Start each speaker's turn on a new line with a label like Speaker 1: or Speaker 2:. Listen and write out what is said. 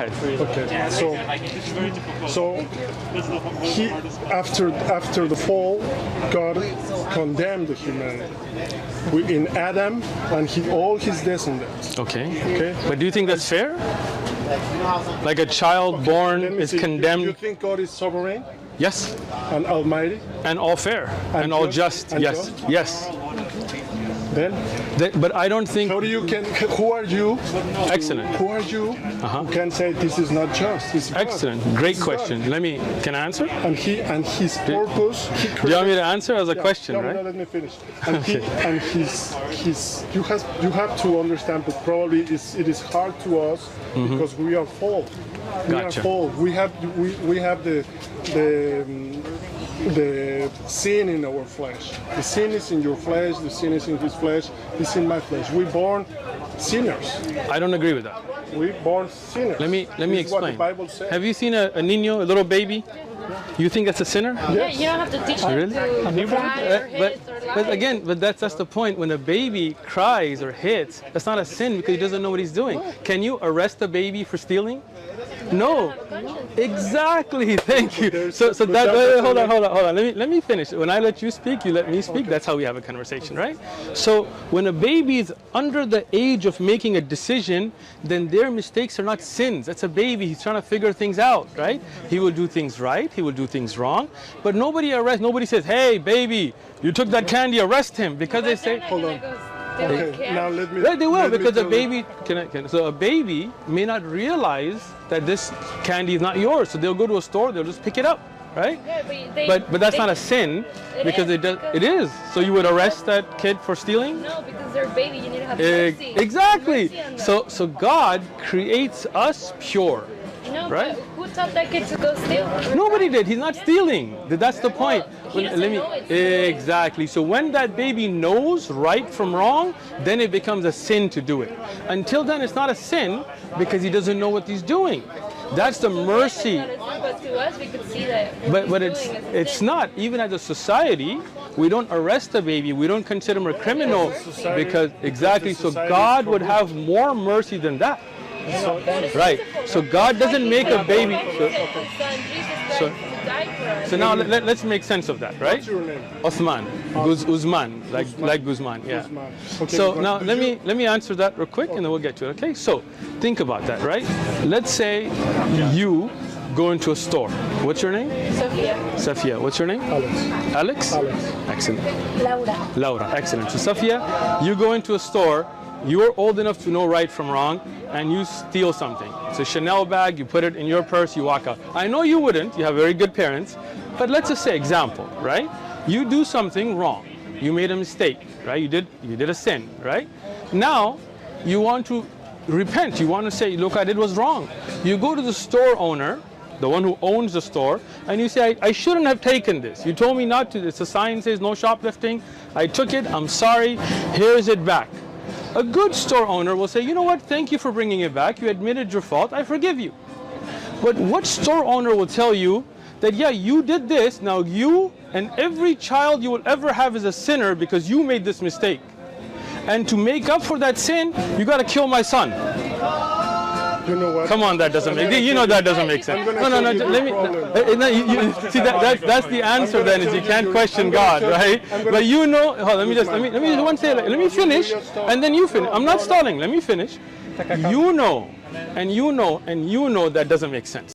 Speaker 1: Okay, so he, after the fall, God condemned the humanity in Adam and all his descendants.
Speaker 2: Okay.
Speaker 1: Okay.
Speaker 2: But do you think that's fair? Like a child born
Speaker 1: Let me
Speaker 2: is
Speaker 1: see.
Speaker 2: condemned?
Speaker 1: You think God is sovereign
Speaker 2: Yes.
Speaker 1: and almighty?
Speaker 2: And all fair. And all just.
Speaker 1: And
Speaker 2: Yes.
Speaker 1: just?
Speaker 2: Yes.
Speaker 1: Then,
Speaker 2: But I don't think.
Speaker 1: who are you?
Speaker 2: Excellent.
Speaker 1: Who are you? Who can say this is not just? This is God.
Speaker 2: Excellent. Great
Speaker 1: This is
Speaker 2: question.
Speaker 1: God.
Speaker 2: Can I answer?
Speaker 1: And his purpose. He
Speaker 2: Do you want me to answer as a
Speaker 1: Yeah.
Speaker 2: question,
Speaker 1: No,
Speaker 2: right?
Speaker 1: no, let me finish. And you have to understand that probably it is hard to us because we are fall. We
Speaker 2: Gotcha.
Speaker 1: are fall. We have the sin in our flesh. The sin is in your flesh. The sin is in his flesh. It's in my flesh. We born sinners.
Speaker 2: I don't agree with that.
Speaker 1: We born sinners.
Speaker 2: Let me
Speaker 1: This is
Speaker 2: explain.
Speaker 1: what the Bible says.
Speaker 2: Have you seen a niño, a little baby? You think that's a sinner?
Speaker 3: Yeah, you don't have to teach them
Speaker 2: Really?
Speaker 3: to cry or hit or lie.
Speaker 2: But again, that's the point. When a baby cries or hits, that's not a sin because he doesn't know what he's doing. Can you arrest a baby for stealing? No. Exactly. Thank you. So hold on. Let me finish. When I let you speak, you let me speak.
Speaker 1: Okay.
Speaker 2: That's how we have a conversation, right? So when a baby is under the age of making a decision, then their mistakes are not sins. That's a baby. He's trying to figure things out, right? He will do things right. He will do things wrong. But nobody says, "Hey, baby, you took that candy. Arrest him," because they say,
Speaker 1: Hold on. Okay, now let me.
Speaker 2: right, they will,
Speaker 1: let me
Speaker 2: because a
Speaker 1: tell you.
Speaker 2: baby so a baby may not realize that this candy is not yours, so they'll go to a store, they'll just pick it up, right?
Speaker 3: Yeah,
Speaker 2: But that's not a sin because it is. So you would arrest that kid for stealing?
Speaker 3: No, because they're a baby. You need to have mercy.
Speaker 2: Exactly.
Speaker 3: Mercy on them.
Speaker 2: So God creates us pure.
Speaker 3: No,
Speaker 2: right?
Speaker 3: but who taught that kid to go steal?
Speaker 2: Nobody did. He's not stealing. That's the point.
Speaker 3: he doesn't know it's stealing.
Speaker 2: Exactly. So when that baby knows right from wrong, then it becomes a sin to do it. Until then, it's not a sin because he doesn't know what he's doing. That's the mercy.
Speaker 3: But to us, we could see that.
Speaker 2: But
Speaker 3: what he's
Speaker 2: it's
Speaker 3: doing is a
Speaker 2: it's
Speaker 3: sin.
Speaker 2: not. Even as a society, we don't arrest a baby. We don't consider him a criminal
Speaker 1: Society-
Speaker 2: because exactly. So
Speaker 1: society
Speaker 2: God
Speaker 1: for
Speaker 2: would
Speaker 1: good.
Speaker 2: have more mercy than that.
Speaker 1: So-
Speaker 2: Right. So God doesn't make a baby.
Speaker 3: His son, Jesus Christ,
Speaker 2: So-
Speaker 3: to die for us.
Speaker 2: So now let's make sense of that, right?
Speaker 1: What's your name?
Speaker 2: Osman, Guzman, like Guzman, yeah.
Speaker 1: Guzman. Okay,
Speaker 2: So
Speaker 1: but
Speaker 2: now
Speaker 1: did
Speaker 2: let me answer that real quick, and then we'll get to it. Okay. So think about that, right? Let's say you go into a store. What's your name?
Speaker 3: Sophia.
Speaker 2: Safia. What's your name?
Speaker 1: Alex.
Speaker 2: Alex.
Speaker 1: Alex.
Speaker 2: Excellent.
Speaker 3: Laura.
Speaker 2: Laura. Excellent. So Safia, you go into a store. You're old enough to know right from wrong, and you steal something. It's a Chanel bag. You put it in your purse. You walk out. I know you wouldn't. You have very good parents. But let's just say, example, right? You do something wrong. You made a mistake, right? You did a sin, right? Now, you want to repent. You want to say, look, I did was wrong. You go to the store owner, the one who owns the store, and you say, I shouldn't have taken this. You told me not to. It's a sign says no shoplifting. I took it. I'm sorry. Here's it back. A good store owner will say, you know what? Thank you for bringing it back. You admitted your fault. I forgive you. But what store owner will tell you that, yeah, you did this. Now you and every child you will ever have is a sinner because you made this mistake. And to make up for that sin, you got to kill my son.
Speaker 1: You know what?
Speaker 2: Come on, that doesn't make that doesn't make sense.
Speaker 1: I'm gonna
Speaker 2: No.
Speaker 1: tell you
Speaker 2: Let me.
Speaker 1: the
Speaker 2: No, see that's the answer. Then is you can't question God, right? But you know. Let me one say. Let me finish, and then you finish. I'm not stalling. Let me finish. You know, and you know that doesn't make sense.